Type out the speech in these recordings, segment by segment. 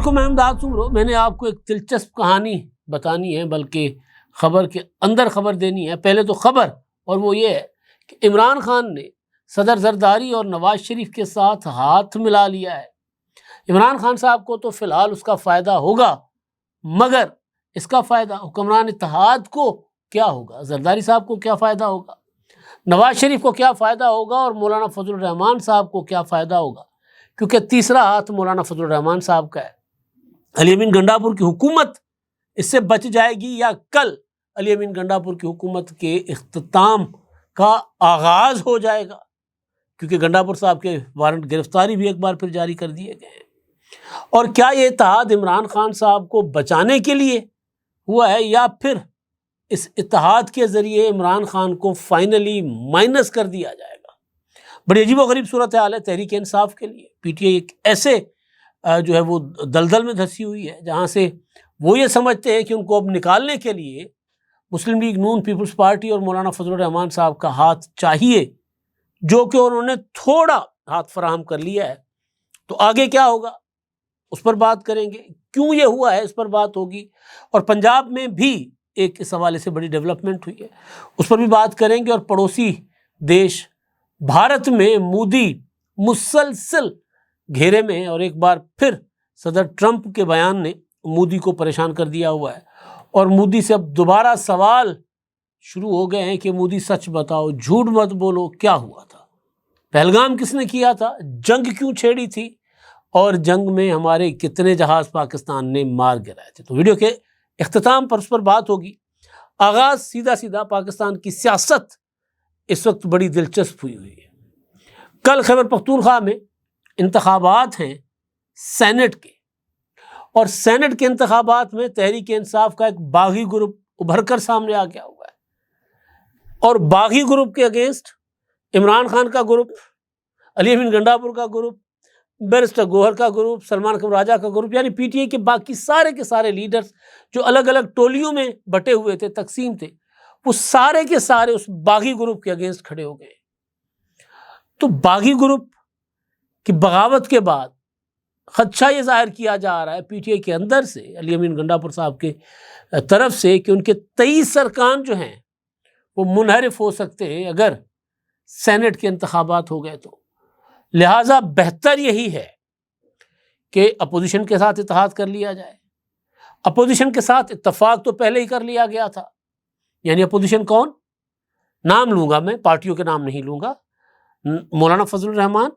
کو میں امداد سمرو، میں نے آپ کو ایک دلچسپ کہانی بتانی ہے، بلکہ خبر کے اندر خبر دینی ہے۔ پہلے تو خبر، اور وہ یہ ہے کہ عمران خان نے صدر زرداری اور نواز شریف کے ساتھ ہاتھ ملا لیا ہے۔ عمران خان صاحب کو تو فی الحال اس کا فائدہ ہوگا، مگر اس کا فائدہ حکمران اتحاد کو کیا ہوگا؟ زرداری صاحب کو کیا فائدہ ہوگا؟ نواز شریف کو کیا فائدہ ہوگا؟ اور مولانا فضل الرحمان صاحب کو کیا فائدہ ہوگا؟ کیونکہ تیسرا ہاتھ مولانا فضل الرحمان صاحب کا ہے۔ علی امین گنڈاپور کی حکومت اس سے بچ جائے گی، یا کل علی امین گنڈاپور کی حکومت کے اختتام کا آغاز ہو جائے گا؟ کیونکہ گنڈاپور صاحب کے وارنٹ گرفتاری بھی ایک بار پھر جاری کر دیے گئے ہیں۔ اور کیا یہ اتحاد عمران خان صاحب کو بچانے کے لیے ہوا ہے، یا پھر اس اتحاد کے ذریعے عمران خان کو فائنلی مائنس کر دیا جائے گا؟ بڑی عجیب و غریب صورتحال ہے تحریک انصاف کے لیے۔ پی ٹی آئی ایک ایسے جو ہے وہ دلدل میں دھسی ہوئی ہے جہاں سے وہ یہ سمجھتے ہیں کہ ان کو اب نکالنے کے لیے مسلم لیگ نون، پیپلز پارٹی اور مولانا فضل الرحمان صاحب کا ہاتھ چاہیے، جو کہ انہوں نے تھوڑا ہاتھ فراہم کر لیا ہے۔ تو آگے کیا ہوگا اس پر بات کریں گے، کیوں یہ ہوا ہے اس پر بات ہوگی، اور پنجاب میں بھی ایک اس حوالے سے بڑی ڈیولپمنٹ ہوئی ہے، اس پر بھی بات کریں گے۔ اور پڑوسی دیش بھارت میں مودی مسلسل گھیرے میں ہیں، اور ایک بار پھر صدر ٹرمپ کے بیان نے مودی کو پریشان کر دیا ہوا ہے، اور مودی سے اب دوبارہ سوال شروع ہو گئے ہیں کہ مودی سچ بتاؤ، جھوٹ مت بولو، کیا ہوا تھا؟ پہلگام کس نے کیا تھا؟ جنگ کیوں چھیڑی تھی؟ اور جنگ میں ہمارے کتنے جہاز پاکستان نے مار گرائے تھے؟ تو ویڈیو کے اختتام پر اس پر بات ہوگی۔ آغاز سیدھا پاکستان کی سیاست اس وقت بڑی دلچسپ ہوئی ہے۔ کل خیبر پختونخوا میں انتخابات ہیں سینٹ کے، اور سینٹ کے انتخابات میں تحریک انصاف کا ایک باغی گروپ ابھر کر سامنے آ گیا ہوا ہے، اور باغی گروپ کے اگینسٹ عمران خان کا گروپ، علی امین گنڈاپور کا گروپ، بیرسٹر گوہر کا گروپ، سلمان اکرم راجہ کا گروپ، یعنی پی ٹی آئی کے باقی سارے کے سارے لیڈرز جو الگ الگ ٹولیوں میں بٹے ہوئے تھے، تقسیم تھے، وہ سارے کے سارے اس باغی گروپ کے اگینسٹ کھڑے ہو گئے۔ تو باغی گروپ کی بغاوت کے بعد خدشہ یہ ظاہر کیا جا رہا ہے پی ٹی آئی کے اندر سے، علی امین گنڈاپور صاحب کے طرف سے، کہ ان کے 23 ارکان جو ہیں وہ منحرف ہو سکتے ہیں اگر سینٹ کے انتخابات ہو گئے تو۔ لہٰذا بہتر یہی ہے کہ اپوزیشن کے ساتھ اتحاد کر لیا جائے۔ اپوزیشن کے ساتھ اتفاق تو پہلے ہی کر لیا گیا تھا، یعنی اپوزیشن کون؟ نام لوں گا میں، پارٹیوں کے نام نہیں لوں گا۔ مولانا فضل الرحمان،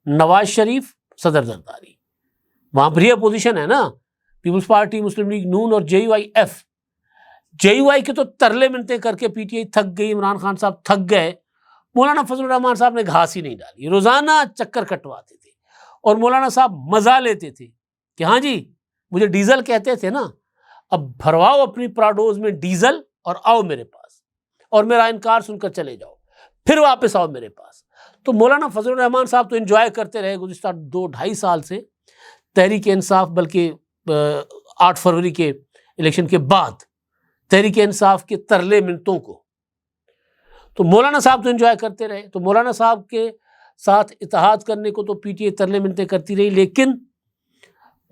نواز شریف، صدر زرداری، وہاں پر ہی اپوزیشن ہے نا۔ پیپلز پارٹی، مسلم لیگ نون اور J U I F, J U I کے تو ترلے منتیں کر کے پی ٹی آئی تھک گئی، عمران خان صاحب تھک گئے، مولانا فضل الرحمان صاحب نے گھاس ہی نہیں ڈالی، روزانہ چکر کٹواتے تھے، اور مولانا صاحب مزہ لیتے تھے کہ ہاں جی مجھے ڈیزل کہتے تھے نا، اب بھرواؤ اپنی پراڈوز میں ڈیزل اور آؤ میرے پاس، اور میرا انکار سن کر چلے جاؤ، پھر واپس آؤ میرے پاس۔ تو مولانا فضل الرحمان صاحب تو انجوائے کرتے رہے گزشتہ 2-2.5 سال سے تحریک انصاف، بلکہ 8 فروری کے الیکشن کے بعد تحریک انصاف کے ترلے منتوں کو، تو مولانا صاحب تو انجوائے کرتے رہے۔ تو مولانا صاحب کے ساتھ اتحاد کرنے کو تو پی ٹی آئی ترلے منتیں کرتی رہی، لیکن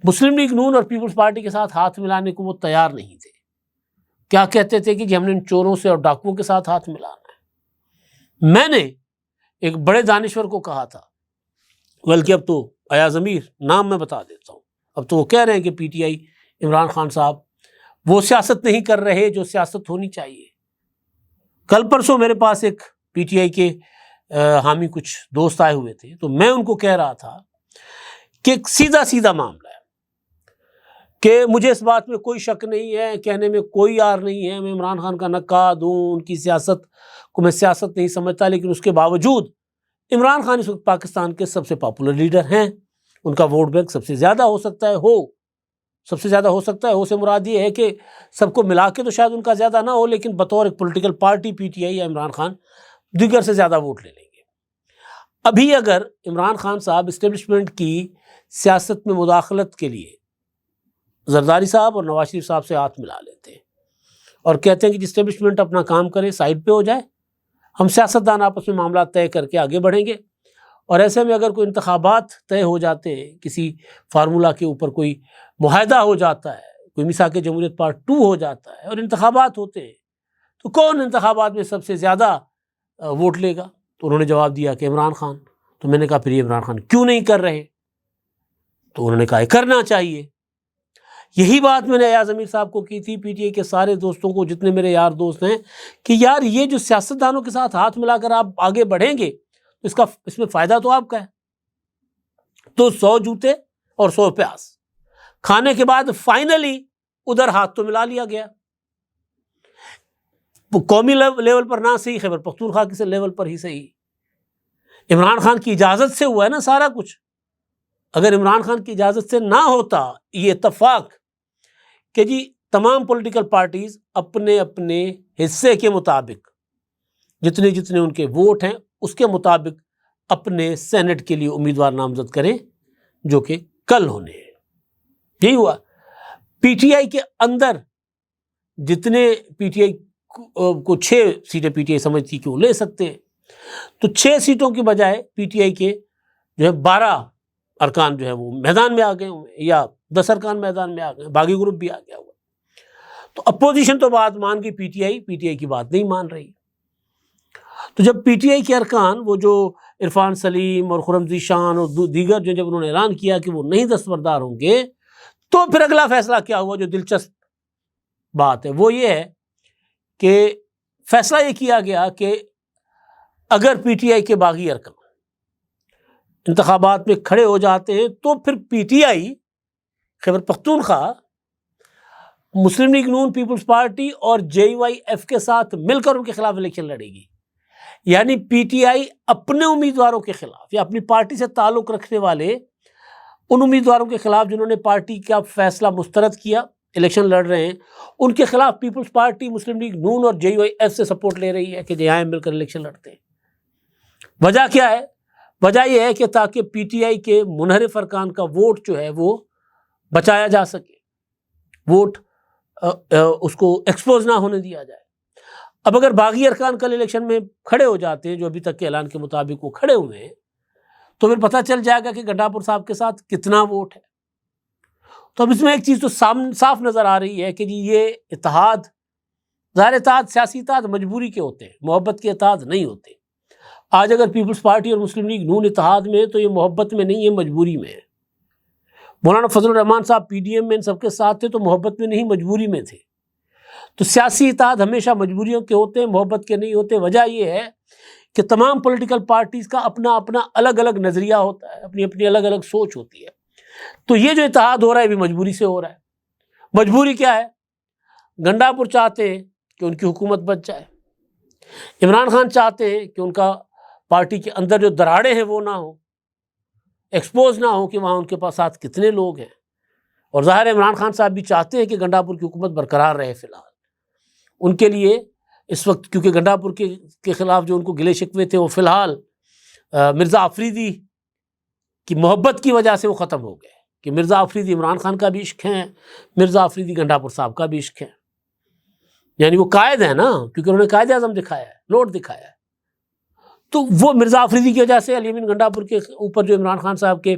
مسلم لیگ نون اور پیپلز پارٹی کے ساتھ ہاتھ ملانے کو وہ تیار نہیں تھے۔ کیا کہتے تھے کہ ہم نے ان چوروں سے اور ڈاکوؤں کے ساتھ ہاتھ ملانا ہے۔ میں نے ایک بڑے دانشور کو کہا تھا، بلکہ اب تو ایاز امیر نام میں بتا دیتا ہوں، اب تو وہ کہہ رہے ہیں کہ پی ٹی آئی عمران خان صاحب وہ سیاست نہیں کر رہے جو سیاست ہونی چاہیے۔ کل پرسوں میرے پاس ایک پی ٹی آئی کے حامی کچھ دوست آئے ہوئے تھے، تو میں ان کو کہہ رہا تھا کہ ایک سیدھا معاملہ ہے، کہ مجھے اس بات میں کوئی شک نہیں ہے، کہنے میں کوئی عار نہیں ہے، میں عمران خان کا نقاد ہوں، ان کی سیاست کو میں سیاست نہیں سمجھتا، لیکن اس کے باوجود عمران خان اس وقت پاکستان کے سب سے پاپولر لیڈر ہیں، ان کا ووٹ بینک سب سے زیادہ ہو سکتا ہے، سب سے زیادہ ہو سکتا ہے، ہو سے مراد یہ ہے کہ سب کو ملا کے تو شاید ان کا زیادہ نہ ہو، لیکن بطور ایک پولیٹیکل پارٹی پی ٹی آئی یا عمران خان دیگر سے زیادہ ووٹ لے لیں گے۔ ابھی اگر عمران خان صاحب اسٹیبلشمنٹ کی سیاست میں مداخلت کے لیے زرداری صاحب اور نواز شریف صاحب سے ہاتھ ملا لیتے ہیں اور کہتے ہیں کہ اسٹیبلشمنٹ اپنا کام کرے، سائڈ پہ ہو جائے، ہم سیاستدان آپس میں معاملات طے کر کے آگے بڑھیں گے، اور ایسے میں اگر کوئی انتخابات طے ہو جاتے ہیں، کسی فارمولہ کے اوپر کوئی معاہدہ ہو جاتا ہے، کوئی میثاق جمہوریت پارٹ 2 ہو جاتا ہے اور انتخابات ہوتے ہیں، تو کون انتخابات میں سب سے زیادہ ووٹ لے گا؟ تو انہوں نے جواب دیا کہ عمران خان۔ تو میں نے کہا پھر یہ عمران خان کیوں نہیں کر رہے؟ تو انہوں نے کہا کرنا چاہیے۔ یہی بات میں نے ایاز امیر صاحب کو کی تھی، پی ٹی آئی کے سارے دوستوں کو، جتنے میرے یار دوست ہیں، کہ یار یہ جو سیاستدانوں کے ساتھ ہاتھ ملا کر آپ آگے بڑھیں گے تو اس میں فائدہ تو آپ کا ہے۔ تو 100 جوتے اور 100 پیاز کھانے کے بعد فائنلی ادھر ہاتھ تو ملا لیا گیا، قومی لیول پر نہ صحیح، خیبر پختونخوا کے لیول پر ہی صحیح۔ عمران خان کی اجازت سے ہوا ہے نا سارا کچھ۔ اگر عمران خان کی اجازت سے نہ ہوتا یہ اتفاق کہ جی تمام پولیٹیکل پارٹیز اپنے اپنے حصے کے مطابق جتنے جتنے ان کے ووٹ ہیں اس کے مطابق اپنے سینٹ کے لیے امیدوار نامزد کریں، جو کہ کل ہونے ہیں، یہی ہوا۔ پی ٹی آئی کے اندر جتنے پی ٹی آئی کو 6 سیٹیں پی ٹی آئی سمجھتی کہ وہ لے سکتے ہیں، تو 6 سیٹوں کی بجائے پی ٹی آئی کے جو ہے 12 ارکان جو ہے وہ میدان میں آ گئے ہوئے، یا 10 ارکان میدان میں آ گئے، باغی گروپ بھی آ گیا ہوا۔ تو اپوزیشن تو بات مان گئی، پی ٹی آئی کی بات نہیں مان رہی۔ تو جب پی ٹی آئی کے ارکان، وہ جو عرفان سلیم اور خرم ذیشان اور دیگر جو، جب انہوں نے اعلان کیا کہ وہ نہیں دستبردار ہوں گے، تو پھر اگلا فیصلہ کیا ہوا؟ جو دلچسپ بات ہے وہ یہ ہے کہ فیصلہ یہ کیا گیا کہ اگر پی ٹی آئی کے باغی ارکان انتخابات میں کھڑے ہو جاتے ہیں تو پھر P T I Khyber Pakhtunkhwa Muslim League نون پیپلز پارٹی اور جے وائی ایف کے ساتھ مل کر ان کے خلاف الیکشن لڑے گی۔ یعنی پی ٹی آئی اپنے امیدواروں کے خلاف یا اپنی پارٹی سے تعلق رکھنے والے ان امیدواروں کے خلاف جنہوں نے پارٹی کا فیصلہ مسترد کیا، الیکشن لڑ رہے ہیں، ان کے خلاف پیپلز پارٹی مسلم لیگ نون اور جے وائی ایف سے سپورٹ لے رہی ہے کہ جہاں مل کر الیکشن لڑتے ہیں۔ وجہ کیا ہے؟ وجہ یہ ہے کہ تاکہ پی ٹی آئی کے منحرف ارکان کا ووٹ جو ہے وہ بچایا جا سکے، ووٹ اس کو ایکسپوز نہ ہونے دیا جائے۔ اب اگر باغی ارکان کل الیکشن میں کھڑے ہو جاتے ہیں، جو ابھی تک کے اعلان کے مطابق وہ کھڑے ہوئے ہیں، تو پھر پتہ چل جائے گا کہ گنڈا پور صاحب کے ساتھ کتنا ووٹ ہے۔ تو اب اس میں ایک چیز تو صاف نظر آ رہی ہے کہ جی یہ اتحاد، ظاہر اتحاد، سیاسی اتحاد مجبوری کے ہوتے ہیں، محبت کے اتحاد نہیں ہوتے۔ آج اگر پیپلز پارٹی اور مسلم لیگ نون اتحاد میں ہے تو یہ محبت میں نہیں، یہ مجبوری میں ہے۔ مولانا فضل الرحمان صاحب پی ڈی ایم میں ان سب کے ساتھ تھے تو محبت میں نہیں، مجبوری میں تھے۔ تو سیاسی اتحاد ہمیشہ مجبوریوں کے ہوتے ہیں، محبت کے نہیں ہوتے۔ وجہ یہ ہے کہ تمام پولیٹیکل پارٹیز کا اپنا اپنا الگ الگ نظریہ ہوتا ہے، اپنی اپنی الگ الگ سوچ ہوتی ہے۔ تو یہ جو اتحاد ہو رہا ہے یہ بھی مجبوری سے ہو رہا ہے۔ مجبوری کیا ہے؟ گنڈا پور چاہتے ہیں کہ ان کی حکومت بچ جائے، عمران خان چاہتے ہیں کہ ان کا پارٹی کے اندر جو دراڑیں ہیں وہ نہ ہوں، ایکسپوز نہ ہو کہ وہاں ان کے پاس ساتھ کتنے لوگ ہیں، اور ظاہر عمران خان صاحب بھی چاہتے ہیں کہ گنڈا پور کی حکومت برقرار رہے۔ فی الحال ان کے لیے اس وقت، کیونکہ گنڈا پور کے خلاف جو ان کو گلے شکوے تھے وہ فی الحال مرزا آفریدی کی محبت کی وجہ سے وہ ختم ہو گئے، کہ مرزا آفریدی عمران خان کا بھی عشق ہے، مرزا آفریدی گنڈا پور صاحب کا بھی عشق ہے۔ یعنی وہ قائد ہے نا، کیونکہ انہوں نے قائد اعظم دکھایا ہے، لوڈ دکھایا ہے۔ تو وہ مرزا آفریدی کی وجہ سے علی امین گنڈا پور کے اوپر جو عمران خان صاحب کے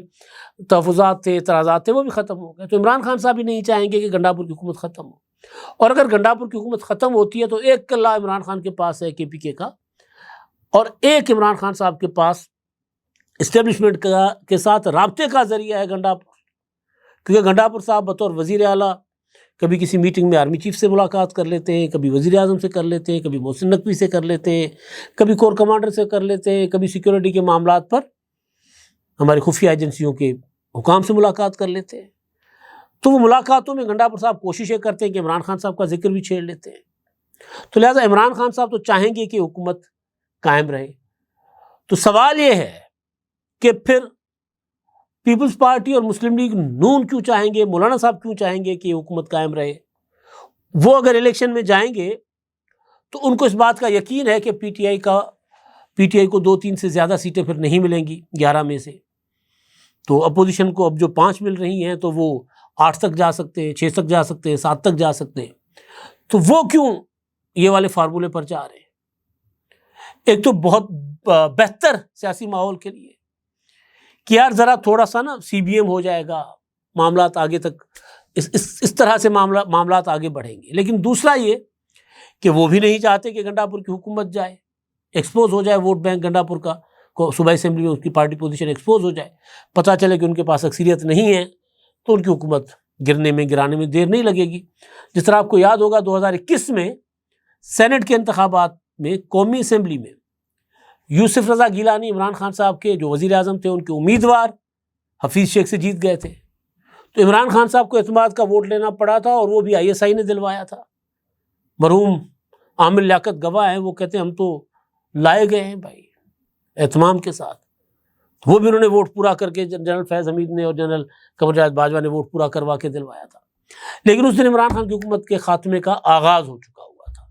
تحفظات تھے، اعتراضات تھے، وہ بھی ختم ہو گئے۔ تو عمران خان صاحب بھی نہیں چاہیں گے کہ گنڈا پور کی حکومت ختم ہو، اور اگر گنڈا پور کی حکومت ختم ہوتی ہے تو ایک قلعہ عمران خان کے پاس ہے کے پی کے کا، اور ایک عمران خان صاحب کے پاس اسٹیبلشمنٹ کے ساتھ رابطے کا ذریعہ ہے گنڈا پور، کیونکہ گنڈا پور صاحب بطور وزیر اعلیٰ کبھی کسی میٹنگ میں آرمی چیف سے ملاقات کر لیتے ہیں، کبھی وزیر اعظم سے کر لیتے ہیں، کبھی محسن نقوی سے کر لیتے ہیں، کبھی کور کمانڈر سے کر لیتے ہیں، کبھی سیکیورٹی کے معاملات پر ہماری خفیہ ایجنسیوں کے حکام سے ملاقات کر لیتے ہیں۔ تو وہ ملاقاتوں میں گنڈا پور صاحب کوششیں کرتے ہیں کہ عمران خان صاحب کا ذکر بھی چھیڑ لیتے ہیں۔ تو لہٰذا عمران خان صاحب تو چاہیں گے کہ حکومت قائم رہے۔ تو سوال یہ ہے کہ پھر پیپلز پارٹی اور مسلم لیگ نون کیوں چاہیں گے، مولانا صاحب کیوں چاہیں گے کہ حکومت قائم رہے؟ وہ اگر الیکشن میں جائیں گے تو ان کو اس بات کا یقین ہے کہ پی ٹی آئی کو 2-3 سے زیادہ سیٹیں پھر نہیں ملیں گی 11 میں سے۔ تو اپوزیشن کو اب جو 5 مل رہی ہیں تو وہ 8 تک جا سکتے ہیں، 6 تک جا سکتے ہیں، 7 تک جا سکتے ہیں۔ تو وہ کیوں یہ والے فارمولے پر جا رہے ہیں؟ ایک تو بہت بہتر سیاسی ماحول کے لیے، کہ یار ذرا تھوڑا سا نا CBM ہو جائے گا، معاملات آگے تک اس طرح سے معاملات آگے بڑھیں گے. لیکن دوسرا یہ کہ وہ بھی نہیں چاہتے کہ گنڈاپور کی حکومت جائے، ایکسپوز ہو جائے ووٹ بینک گنڈاپور کا، صوبائی اسمبلی میں اس کی پارٹی پوزیشن ایکسپوز ہو جائے، پتہ چلے کہ ان کے پاس اکثریت نہیں ہے تو ان کی حکومت گرانے میں دیر نہیں لگے گی. جس طرح آپ کو یاد ہوگا 2021 میں سینٹ کے انتخابات میں قومی اسمبلی میں یوسف رضا گیلانی عمران خان صاحب کے جو وزیر اعظم تھے ان کے امیدوار حفیظ شیخ سے جیت گئے تھے. تو عمران خان صاحب کو اعتماد کا ووٹ لینا پڑا تھا، اور وہ بھی ISI نے دلوایا تھا. مرحوم عامر لیاقت گواہ ہیں، وہ کہتے ہیں ہم تو لائے گئے ہیں بھائی اہتمام کے ساتھ. وہ بھی انہوں نے ووٹ پورا کر کے، جنرل فیض حمید نے اور جنرل قمر جاوید باجوہ نے ووٹ پورا کروا کے دلوایا تھا. لیکن اس دن عمران خان کی حکومت کے خاتمے کا آغاز ہو چکا ہوا تھا.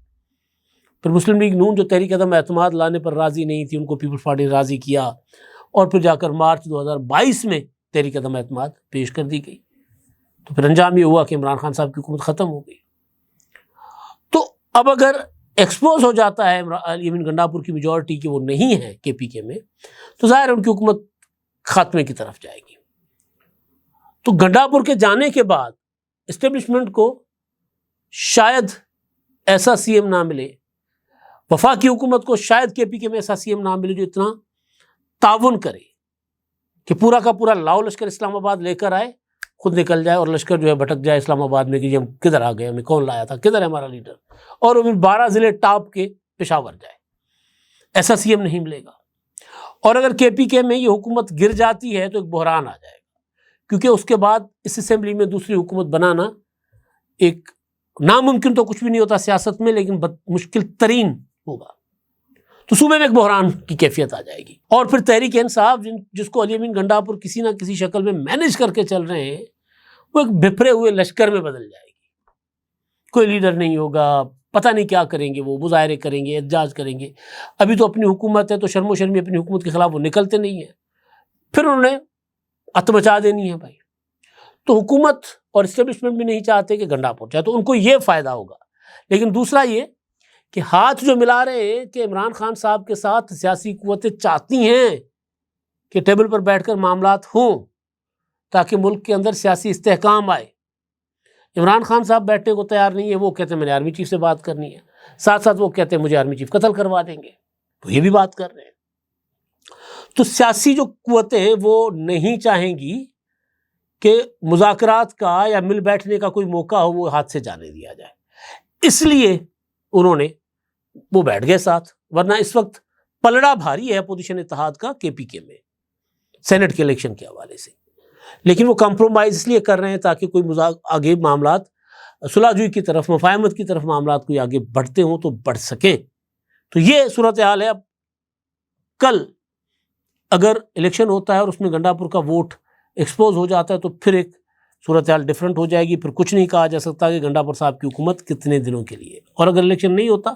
پھر مسلم لیگ نون جو تحریک عدم اعتماد لانے پر راضی نہیں تھی، ان کو پیپلز پارٹی نے راضی کیا، اور پھر جا کر مارچ 2022 میں تحریک عدم اعتماد پیش کر دی گئی. تو پھر انجام یہ ہوا کہ عمران خان صاحب کی حکومت ختم ہو گئی. تو اب اگر ایکسپوز ہو جاتا ہے یمین گنڈاپور کی میجورٹی کہ وہ نہیں ہے KPK میں، تو ظاہر ان کی حکومت خاتمے کی طرف جائے گی. تو گنڈاپور کے جانے کے بعد اسٹیبلشمنٹ کو شاید ایسا CM نہ ملے، وفاقی حکومت کو شاید KPK میں ایسا CM نہ ملے جو اتنا تعاون کرے کہ پورا کا پورا لاؤ لشکر اسلام آباد لے کر آئے، خود نکل جائے اور لشکر جو ہے بھٹک جائے اسلام آباد میں کہ ہم کدھر آ گئے، ہمیں کون لایا تھا، کدھر ہے ہمارا لیڈر، اور وہ 12 ضلع ٹاپ کے پشاور جائے. ایسا CM نہیں ملے گا. اور اگر KPK میں یہ حکومت گر جاتی ہے تو ایک بحران آ جائے گا، کیونکہ اس کے بعد اس اسمبلی میں دوسری حکومت بنانا ایک ناممکن تو کچھ بھی نہیں ہوتا سیاست میں، لیکن مشکل ترین ہوگا. تو صوبے میں ایک بحران کی کیفیت آ جائے گی. اور پھر تحریک انصاف جس کو علی امین گنڈاپور کسی نہ کسی شکل میں مینیج کر کے چل رہے ہیں، وہ ایک بھپرے ہوئے لشکر میں بدل جائے گی. کوئی لیڈر نہیں ہوگا، پتہ نہیں کیا کریں گے، وہ مظاہرے کریں گے، احتجاج کریں گے. ابھی تو اپنی حکومت ہے تو شرم و شرمی اپنی حکومت کے خلاف وہ نکلتے نہیں ہیں، پھر انہوں نے ات مچا دینی ہے بھائی. تو حکومت اور اسٹیبلشمنٹ بھی نہیں چاہتے کہ گنڈاپور جائے، تو ان کو یہ فائدہ ہوگا. لیکن دوسرا یہ کہ ہاتھ جو ملا رہے ہیں کہ عمران خان صاحب کے ساتھ سیاسی قوتیں چاہتی ہیں کہ ٹیبل پر بیٹھ کر معاملات ہوں تاکہ ملک کے اندر سیاسی استحکام آئے. عمران خان صاحب بیٹھنے کو تیار نہیں ہے، وہ کہتے ہیں میں نے آرمی چیف سے بات کرنی ہے، ساتھ ساتھ وہ کہتے ہیں مجھے آرمی چیف قتل کروا دیں گے، تو یہ بھی بات کر رہے ہیں. تو سیاسی جو قوتیں ہیں وہ نہیں چاہیں گی کہ مذاکرات کا یا مل بیٹھنے کا کوئی موقع ہو وہ ہاتھ سے جانے دیا جائے، اس لیے انہوں نے وہ بیٹھ گئے ساتھ. ورنہ اس وقت پلڑا بھاری ہے اپوزیشن اتحاد کا KPK میں سینٹ کے الیکشن کے حوالے سے. لیکن وہ کمپرومائز اس لیے کر رہے ہیں تاکہ کوئی آگے معاملات صلح جوئی کی طرف، مفاہمت کی طرف معاملات کوئی آگے بڑھتے ہوں تو بڑھ سکیں. تو یہ صورتحال ہے. اب کل اگر الیکشن ہوتا ہے اور اس میں گنڈاپور کا ووٹ ایکسپوز ہو جاتا ہے تو پھر ایک صورتحال ڈیفرنٹ ہو جائے گی. پھر کچھ نہیں کہا جا سکتا کہ گنڈاپور صاحب کی حکومت کتنے دنوں کے لیے. اور اگر الیکشن نہیں ہوتا،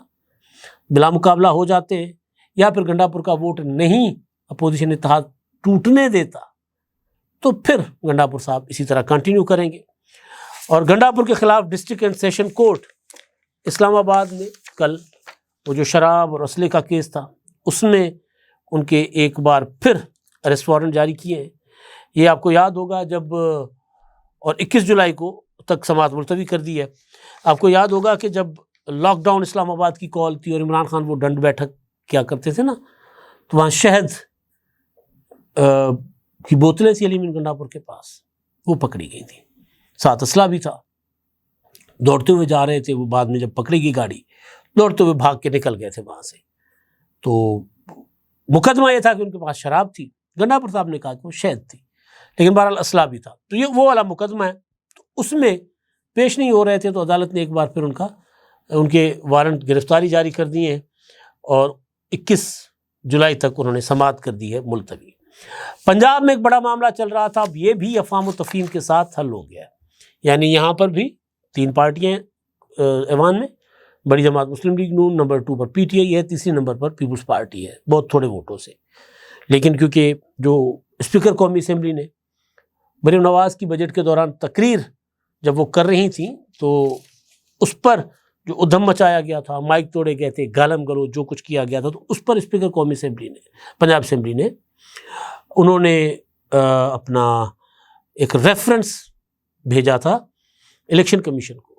بلا مقابلہ ہو جاتے ہیں، یا پھر گنڈاپور کا ووٹ نہیں اپوزیشن اتحاد ٹوٹنے دیتا، تو پھر گنڈاپور صاحب اسی طرح کنٹینیو کریں گے. اور گنڈاپور کے خلاف ڈسٹرکٹ اینڈ سیشن کورٹ اسلام آباد میں کل وہ جو شراب اور اسلحے کا کیس تھا اس میں ان کے ایک بار پھر اریسٹ وارنٹ جاری کیے ہیں. یہ آپ کو یاد ہوگا جب اور 21 جولائی کو تک سماعت ملتوی کر دی ہے. آپ کو یاد ہوگا کہ جب لاک ڈاؤن اسلام آباد کی کال تھی اور عمران خان وہ ڈنڈ بیٹھک کیا کرتے تھے نا، تو وہاں شہد کی بوتلیں تھی علی امین گنڈاپور کے پاس، وہ پکڑی گئی تھی، ساتھ اسلحہ بھی تھا. دوڑتے ہوئے جا رہے تھے وہ، بعد میں جب پکڑی گئی گاڑی دوڑتے ہوئے بھاگ کے نکل گئے تھے وہاں سے. تو مقدمہ یہ تھا کہ ان کے پاس شراب تھی، گنڈاپور صاحب نے کہا کہ وہ شہد تھی، لیکن بہرحال اسلحہ بھی تھا. تو یہ وہ والا مقدمہ ہے. تو اس میں پیش نہیں ہو رہے تھے تو عدالت نے ایک بار پھر ان کے وارنٹ گرفتاری جاری کر دیے ہیں اور 21 جولائی تک انہوں نے سماعت کر دی ہے ملتوی. پنجاب میں ایک بڑا معاملہ چل رہا تھا، اب یہ بھی افہام و تفہیم کے ساتھ حل ہو گیا ہے. یعنی یہاں پر بھی 3 پارٹیاں ایوان میں، بڑی جماعت مسلم لیگ نون، نمبر 2 پر PTI ہے، تیسری نمبر پر پیپلز پارٹی ہے، بہت تھوڑے ووٹوں سے. لیکن کیونکہ جو اسپیکر قومی اسمبلی نے مریم نواز کی بجٹ کے دوران تقریر جب وہ کر رہی تھیں تو اس پر جو ادھم مچایا گیا تھا، مائک توڑے گئے تھے، گالم گلوچ جو کچھ کیا گیا تھا، تو اس پر اسپیکر قومی اسمبلی نے، پنجاب اسمبلی نے، انہوں نے اپنا ایک ریفرنس بھیجا تھا الیکشن کمیشن کو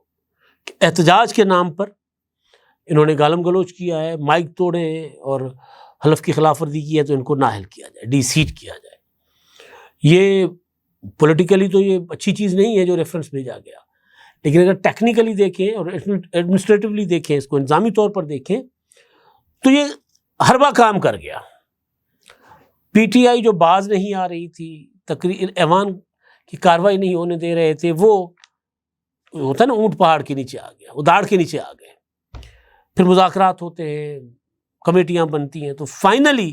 کہ احتجاج کے نام پر انہوں نے گالم گلوچ کیا ہے، مائک توڑے ہیں اور حلف کی خلاف ورزی کی ہے، تو ان کو نااہل کیا جائے، ڈی سیٹ کیا جائے۔ یہ پولیٹیکلی تو یہ اچھی چیز نہیں ہے جو ریفرنس بھیجا گیا، لیکن اگر ٹیکنیکلی دیکھیں اور ایڈمنسٹریٹولی دیکھیں، اس کو انظامی طور پر دیکھیں تو یہ حربہ کام کر گیا۔ پی ٹی آئی جو باز نہیں آ رہی تھی، تقریر ایوان کی کاروائی نہیں ہونے دے رہے تھے، وہ ہوتا ہے نا اونٹ پہاڑ کے نیچے آ گیا، وہ داڑھ کے نیچے آ گئے۔ پھر مذاکرات ہوتے ہیں، کمیٹیاں بنتی ہیں، تو فائنلی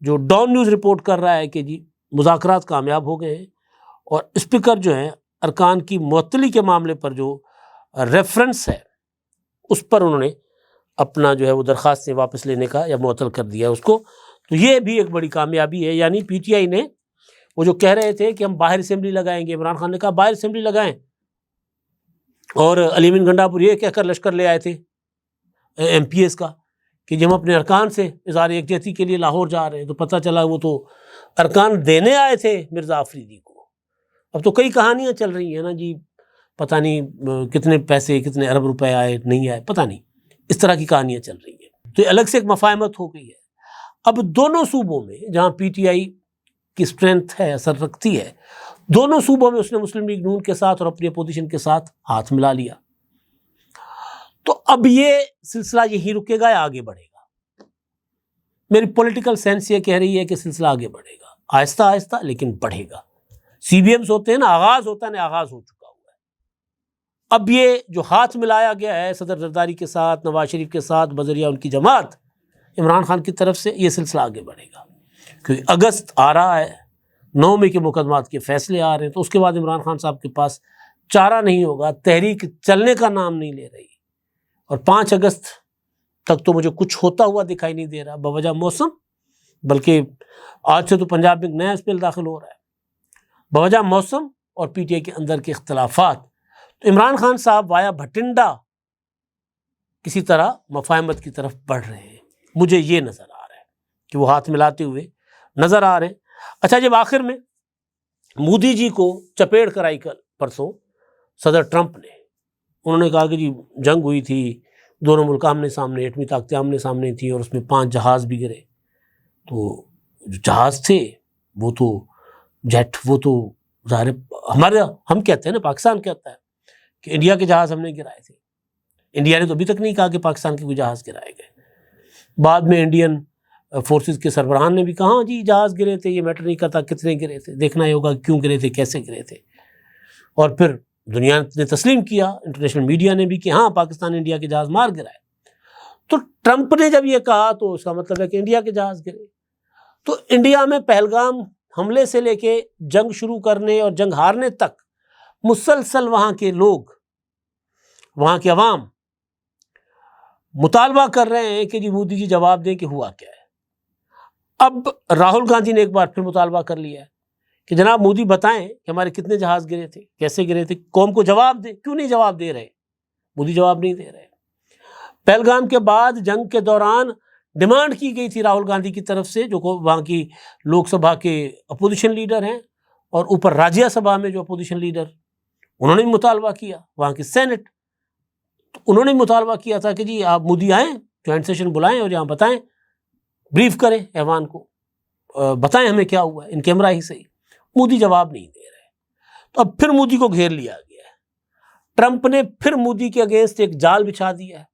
جو ڈان نیوز رپورٹ کر رہا ہے کہ جی مذاکرات کامیاب ہو گئے ہیں، اور اسپیکر جو ہیں ارکان کی معطلی کے معاملے پر جو ریفرنس ہے اس پر انہوں نے اپنا جو ہے وہ درخواستیں واپس لینے کا یا معطل کر دیا اس کو۔ تو یہ بھی ایک بڑی کامیابی ہے، یعنی پی ٹی آئی نے وہ جو کہہ رہے تھے کہ ہم باہر اسمبلی لگائیں گے، عمران خان نے کہا باہر اسمبلی لگائیں، اور علی امین گنڈا پور یہ کہہ کر لشکر لے آئے تھے ایم پی ایس کا کہ جب ہم اپنے ارکان سے اظہار یکجہتی کے لیے لاہور جا رہے ہیں، تو پتہ چلا وہ تو ارکان دینے آئے تھے مرزا آفریدی کو۔ اب تو کئی کہانیاں چل رہی ہیں نا جی، پتہ نہیں کتنے پیسے، کتنے ارب روپے آئے نہیں آئے، پتہ نہیں، اس طرح کی کہانیاں چل رہی ہیں۔ تو یہ الگ سے ایک مفاہمت ہو گئی ہے۔ اب دونوں صوبوں میں جہاں پی ٹی آئی کی اسٹرینتھ ہے، اثر رکھتی ہے، دونوں صوبوں میں اس نے مسلم لیگ نون کے ساتھ اور اپنی اپوزیشن کے ساتھ ہاتھ ملا لیا۔ تو اب یہ سلسلہ یہی رکے گا یا آگے بڑھے گا؟ میری پولیٹیکل سینس یہ کہہ رہی ہے کہ سلسلہ آگے بڑھے گا، آہستہ آہستہ لیکن بڑھے گا۔ سی بی ایمز ہوتے ہیں نا، آغاز ہوتا ہے نا، آغاز ہو چکا ہوا ہے۔ اب یہ جو ہاتھ ملایا گیا ہے صدر زرداری کے ساتھ، نواز شریف کے ساتھ، بذریعہ ان کی جماعت عمران خان کی طرف سے، یہ سلسلہ آگے بڑھے گا، کیونکہ اگست آ رہا ہے، 9 مئی کے مقدمات کے فیصلے آ رہے ہیں، تو اس کے بعد عمران خان صاحب کے پاس چارہ نہیں ہوگا، تحریک چلنے کا نام نہیں لے رہی، اور 5 اگست تک تو مجھے کچھ ہوتا ہوا دکھائی نہیں دے رہا بوجہ موسم، بلکہ آج سے تو پنجاب میں ایک نیا اسپیل داخل ہو رہا ہے، بوجہ موسم اور پی ٹی آئی کے اندر کے اختلافات۔ تو عمران خان صاحب وایا بھٹنڈا کسی طرح مفاہمت کی طرف بڑھ رہے ہیں، مجھے یہ نظر آ رہا ہے کہ وہ ہاتھ ملاتے ہوئے نظر آ رہے ہیں۔ اچھا، جب آخر میں مودی جی کو چپیڑ کرائی کل پرسوں صدر ٹرمپ نے، انہوں نے کہا کہ جی جنگ ہوئی تھی، دونوں ملک آمنے سامنے، ایٹمی طاقتیں آمنے سامنے تھیں، اور اس میں 5 جہاز بھی گرے۔ تو جو جہاز تھے وہ تو جیٹ، وہ تو ظاہر ہمارے، ہم کہتے ہیں نا، پاکستان کہتا ہے کہ انڈیا کے جہاز ہم نے گرائے تھے۔ انڈیا نے تو ابھی تک نہیں کہا کہ پاکستان کے کوئی جہاز گرائے گئے۔ بعد میں انڈین فورسز کے سربراہان نے بھی کہا ہاں جی جہاز گرے تھے، یہ میٹر نہیں کرتا کتنے گرے تھے، دیکھنا ہی ہوگا کیوں گرے تھے، کیسے گرے تھے۔ اور پھر دنیا نے تسلیم کیا، انٹرنیشنل میڈیا نے بھی، کہ ہاں پاکستان نے انڈیا کے جہاز مار گرائے۔ تو ٹرمپ نے جب یہ کہا تو اس کا مطلب ہے کہ انڈیا کے جہاز گرے۔ تو انڈیا میں پہلگام حملے سے لے کے جنگ شروع کرنے اور جنگ ہارنے تک مسلسل وہاں کے لوگ، وہاں کے عوام مطالبہ کر رہے ہیں کہ جی مودی جی جواب دیں کہ ہوا کیا ہے۔ اب راہل گاندھی نے ایک بار پھر مطالبہ کر لیا ہے کہ جناب مودی بتائیں کہ ہمارے کتنے جہاز گرے تھے، کیسے گرے تھے، قوم کو جواب دیں۔ کیوں نہیں جواب دے رہے؟ مودی جواب نہیں دے رہے۔ پہلگام کے بعد جنگ کے دوران ڈیمانڈ کی گئی تھی راہل گاندھی کی طرف سے، جو وہاں کی لوک سبھا کے اپوزیشن لیڈر ہیں، اور اوپر راجیہ سبھا میں جو اپوزیشن لیڈر، انہوں نے بھی مطالبہ کیا، وہاں کی سینٹ، تو انہوں نے مطالبہ کیا تھا کہ جی آپ مودی آئیں، جوائنٹ سیشن بلائیں اور یہاں بتائیں، بریف کریں ایوان کو، بتائیں ہمیں کیا ہوا ہے، ان کیمرہ ہی صحیح۔ مودی جواب نہیں دے رہے۔ تو اب پھر مودی کو گھیر لیا گیا ہے۔ ٹرمپ نے پھر مودی کے اگینسٹ ایک جال بچھا دیا ہے،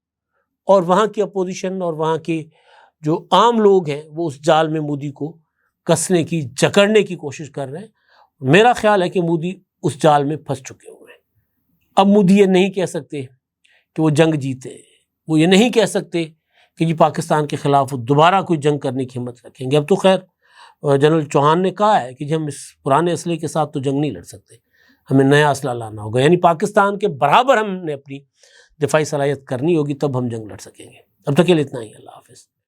اور وہاں کی اپوزیشن اور وہاں کے جو عام لوگ ہیں وہ اس جال میں مودی کو کسنے کی، جکڑنے کی کوشش کر رہے ہیں۔ میرا خیال ہے کہ مودی اس جال میں پھنس چکے ہوئے ہیں۔ اب مودی یہ نہیں کہہ سکتے کہ وہ جنگ جیتے، وہ یہ نہیں کہہ سکتے کہ جی پاکستان کے خلاف وہ دوبارہ کوئی جنگ کرنے کی ہمت رکھیں گے۔ اب تو خیر جنرل چوہان نے کہا ہے کہ جی ہم اس پرانے اسلحے کے ساتھ تو جنگ نہیں لڑ سکتے، ہمیں نیا اسلحہ لانا ہوگا، یعنی پاکستان کے برابر ہم نے اپنی دفاعی صلاحیت کرنی ہوگی، تب ہم جنگ لڑ سکیں گے۔ اب تک کے لیے اتنا ہی، اللہ حافظ۔